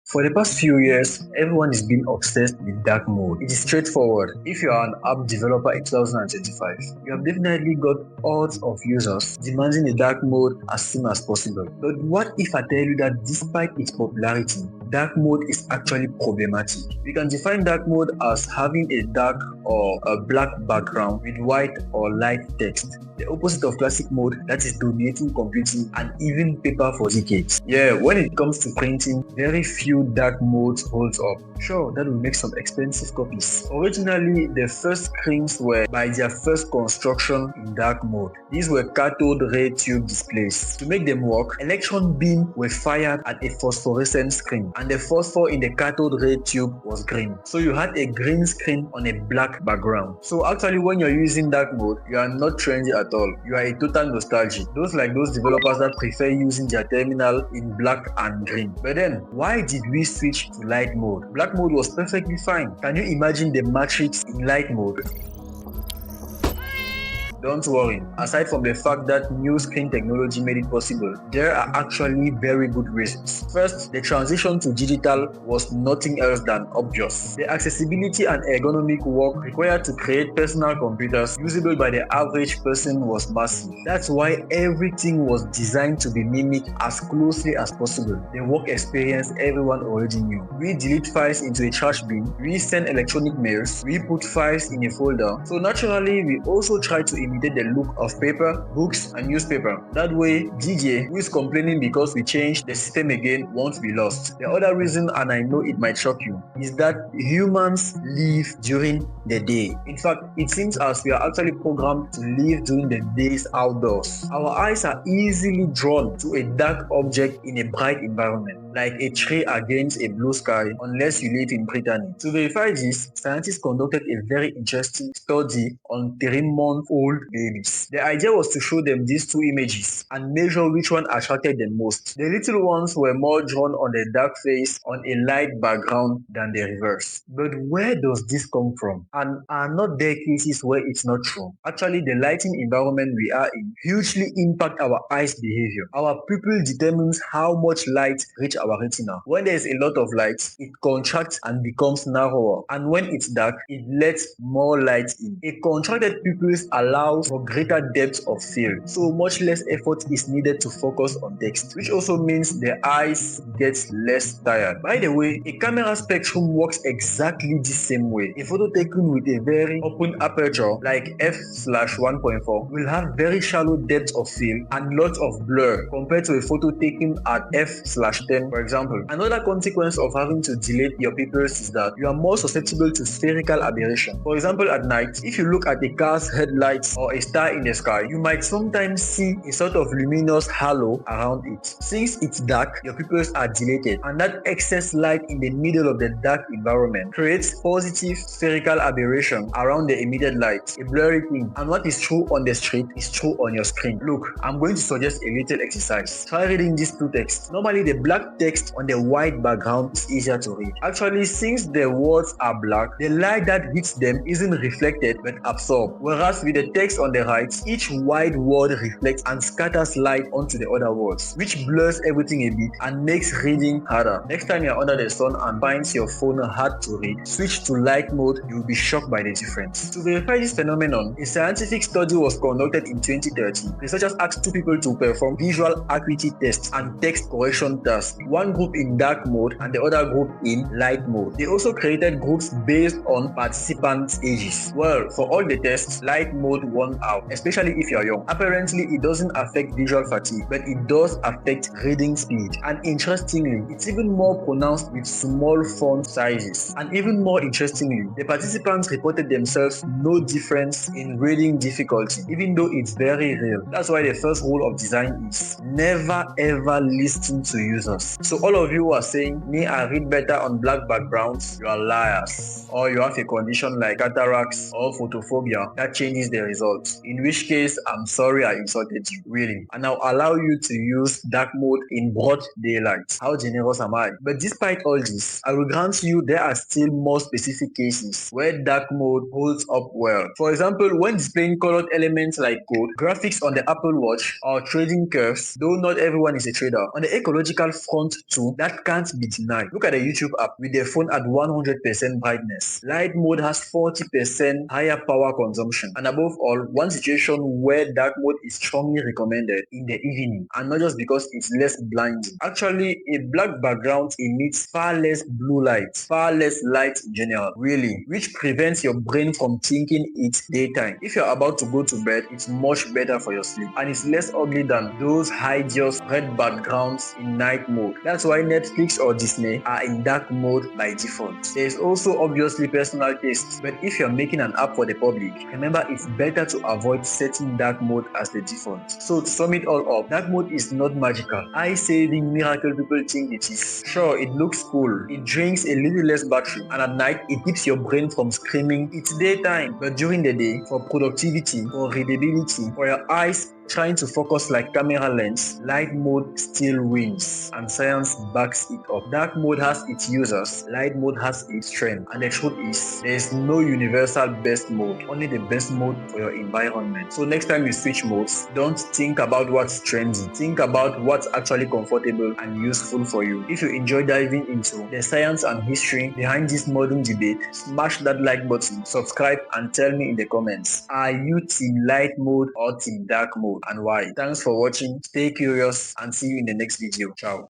For the past few years, everyone is being obsessed with dark mode. It is straightforward. If you are an app developer in 2025, you have definitely got hordes of users demanding a dark mode as soon as possible. But what if I tell you that despite its popularity, dark mode is actually problematic? We can define dark mode as having a dark or a black background with white or light text. The opposite of classic mode that is dominating computing and even paper for decades. Yeah, when it comes to printing, very few dark modes holds up. Sure, that will make some expensive copies. Originally, the first screens were by their first construction in dark mode. These were cathode ray tube displays. To make them work, electron beams were fired at a phosphorescent screen, and the phosphor in the cathode ray tube was green. So you had a green screen on a black background. So actually, when you're using dark mode, you are not trendy at all. You are a total nostalgic. Those developers that prefer using their terminal in black and green. But then, why did we switch to light mode? Black mode was perfectly fine. Can you imagine the matrix in light mode? Don't worry, aside from the fact that new screen technology made it possible, there are actually very good reasons. First, the transition to digital was nothing else than obvious. The accessibility and ergonomic work required to create personal computers usable by the average person was massive. That's why everything was designed to be mimicked as closely as possible. The work experience everyone already knew. We delete files into a trash bin, we send electronic mails, we put files in a folder. So naturally, we also try to imitate the look of paper, books, and newspaper. That way, DJ, who is complaining because we changed the system again, won't be lost. The other reason, and I know it might shock you, is that humans live during the day. In fact, it seems as we are actually programmed to live during the days outdoors. Our eyes are easily drawn to a dark object in a bright environment, like a tree against a blue sky, unless you live in Brittany. To verify this, scientists conducted a very interesting study on 3-month-old babies. The idea was to show them these two images and measure which one attracted them most. The little ones were more drawn on the dark face on a light background than the reverse. But where does this come from? And are not there cases where it's not true? Actually, the lighting environment we are in hugely impact our eyes behavior. Our pupil determines how much light reach our retina. When there is a lot of light, it contracts and becomes narrower, and when it's dark, it lets more light in. A contracted pupils allows for greater depth of field, so much less effort is needed to focus on text, which also means the eyes get less tired. By the way, a camera spectrum works exactly the same way. A photo taken with a very open aperture like f/1.4 will have very shallow depth of field and lots of blur compared to a photo taken at f/10, for example. Another consequence of having to dilate your pupils is that you are more susceptible to spherical aberration. For example, at night, if you look at a car's headlights or a star in the sky, you might sometimes see a sort of luminous halo around it. Since it's dark, your pupils are dilated, and that excess light in the middle of the dark environment creates positive spherical aberration around the immediate light, a blurry thing. And what is true on the street is true on your screen. Look, I'm going to suggest a little exercise. Try reading these two texts. Normally, the black text on the white background is easier to read. Actually, since the words are black, the light that hits them isn't reflected but absorbed. Whereas with the text on the right, each white word reflects and scatters light onto the other words, which blurs everything a bit and makes reading harder. Next time you're under the sun and finds your phone hard to read, switch to light mode, you'll be shocked by the difference. To verify this phenomenon, a scientific study was conducted in 2013. Researchers asked two people to perform visual acuity tests and text correction tasks, one group in dark mode and the other group in light mode. They also created groups based on participants' ages. Well, for all the tests, light mode won out, especially if you're young. Apparently, it doesn't affect visual fatigue, but it does affect reading speed. And interestingly, it's even more pronounced with small font sizes. And even more interestingly, the participants reported themselves no difference in reading difficulty, even though it's very real. That's why the first rule of design is never ever listen to users. So all of you who are saying, me, I read better on black backgrounds, you are liars. Or you have a condition like cataracts or photophobia that changes the result. adults, in which case I'm sorry I insulted you, really. And I'll allow you to use dark mode in broad daylight. How generous am I? But despite all this, I will grant you there are still more specific cases where dark mode holds up well. For example, when displaying colored elements like code, graphics on the Apple Watch, or trading curves, though not everyone is a trader. On the ecological front too, that can't be denied. Look at the YouTube app with the phone at 100% brightness. Light mode has 40% higher power consumption. And above all, one situation where dark mode is strongly recommended in the evening, and not just because it's less blinding. Actually, a black background emits far less blue light, far less light in general, really, which prevents your brain from thinking it's daytime. If you're about to go to bed, it's much better for your sleep, and it's less ugly than those hideous red backgrounds in night mode. That's why Netflix or Disney are in dark mode by default. There is also obviously personal taste, but if you're making an app for the public, remember it's better to avoid setting dark mode as the default. So to sum it all up, dark mode is not magical, eye-saving miracle people think it is. Sure, it looks cool, it drinks a little less battery, and at night it keeps your brain from screaming it's daytime. But during the day, for productivity, for readability, for your eyes trying to focus like camera lens, light mode still wins, and science backs it up. Dark mode has its users, light mode has its strength, and the truth is, there is no universal best mode, only the best mode for your environment. So next time you switch modes, don't think about what's trendy, think about what's actually comfortable and useful for you. If you enjoy diving into the science and history behind this modern debate, smash that like button, subscribe, and tell me in the comments, are you team light mode or team dark mode, and why? Thanks for watching, stay curious, and see you in the next video. Ciao.